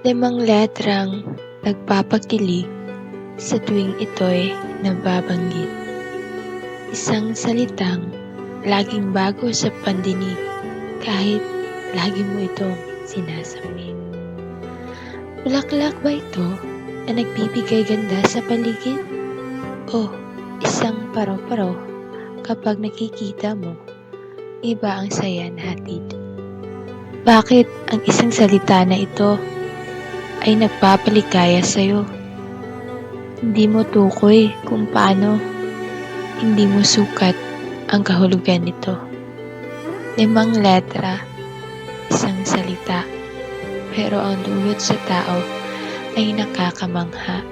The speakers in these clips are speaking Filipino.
Limang letrang nagpapakilig sa tuwing ito'y nababanggit. Isang salitang laging bago sa pandinig kahit lagi mo itong sinasambit. Bulaklak ba ito na nagbibigay ganda sa paligid? O isang paro-paro kapag nakikita mo, iba ang saya na hatid? Bakit ang isang salita na ito ay nagpapaligaya sa'yo? Hindi mo tukoy kung paano, hindi mo sukat ang kahulugan nito. 5 letra, isang salita, pero ang dulot sa tao ay nakakamangha.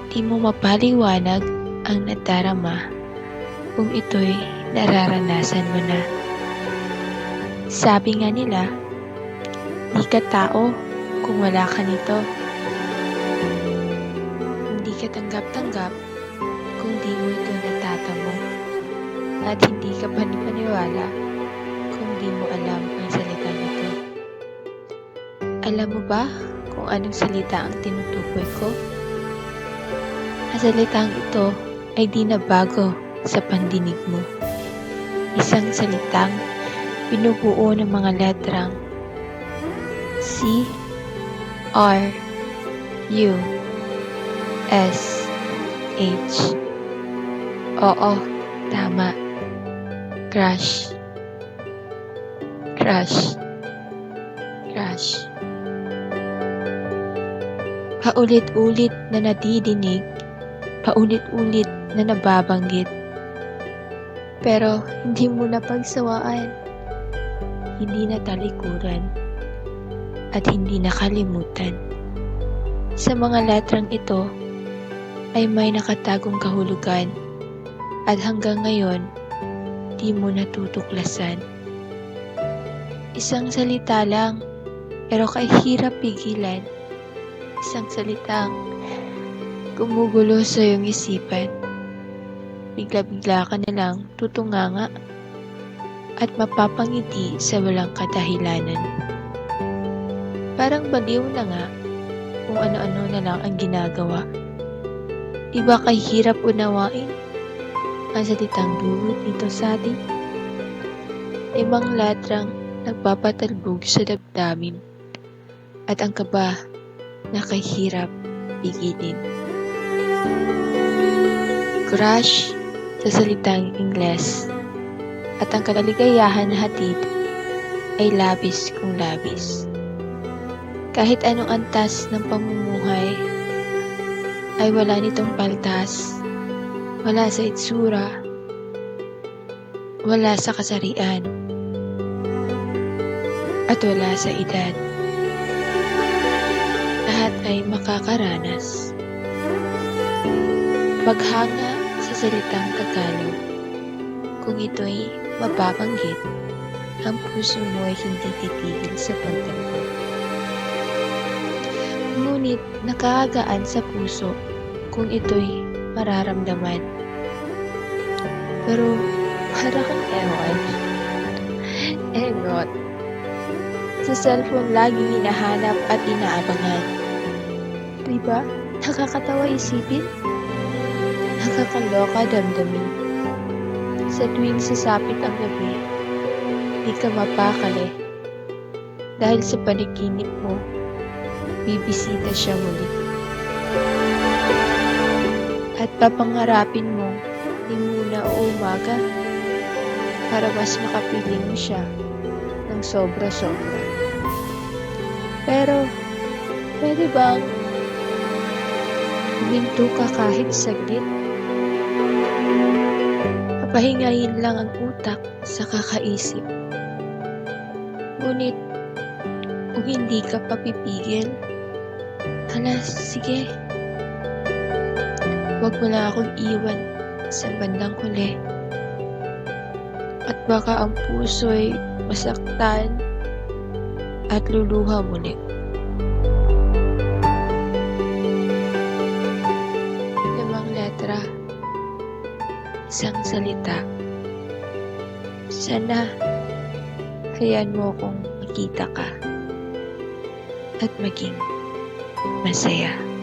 Di mo mapaliwanag ang nadarama kung ito'y nararanasan mo na. Sabi nga nila, di ka tao kung wala ka nito. Hindi ka tanggap-tanggap kung di mo ito natatamo. At hindi ka panipaniwala kung di mo alam ang salita nito. Alam mo ba kung anong salita ang tinutukoy ko? Ang salitang ito ay di na bago sa pandinig mo. Isang salitang binubuo ng mga letrang C, R, U, S, H. Oo, tama. Crush. Crush. Crush. Paulit-ulit na nadidinig, paulit-ulit na nababanggit. Pero hindi mo napagsawaan, hindi na talikuran, at hindi nakalimutan. Sa mga letrang ito ay may nakatagong kahulugan at hanggang ngayon di mo natutuklasan. Isang salita lang pero kahirap pigilan. Isang salitang gumugulo sa iyong isipan. Bigla-bigla ka na lang tutunganga at mapapangiti sa walang kadahilanan. Parang baliw na nga kung ano-ano na lang ang ginagawa. Di ba kahirap unawain ang salitang dulot nito sa atin? 5 letrang nagpapatalbog sa damdamin at ang kaba na kahirap pigilin. Crush sa salitang Ingles at ang kaligayahan na hatid ay labis kung labis. Kahit anong antas ng pamumuhay ay wala nitong paltas, wala sa itsura, wala sa kasarian, at wala sa edad. Lahat ay makakaranas. Maghanga sa salitang Tagalog. Kung ito'y mababanggit, ang puso mo ay hindi titigil sa pagtalbog. Ngunit nakakagaan sa puso kung ito'y mararamdaman. Pero para kang engot. Sa cellphone laging hinahanap at inaabangan. Diba? Nakakatawa isipin? Nakakaloka damdamin. Sa tuwing sasapit ang gabi, di ka mapakali. Dahil sa panaginip mo, bibisita siya muli. At papangarapin mo, di muna o umaga, para mas makapiling mo siya ng sobra-sobra. Pero, pwede bang huminto ka kahit saglit? Papahingayin lang ang utak sa kakaisip. Ngunit, kung hindi ka papipigil, hala, sige. Huwag mo lang akong iwan sa bandang huli. At baka ang puso'y masaktan at luluha muli. 5 letra, isang salita. Sana hayaan mo akong makita ka at maging masaya.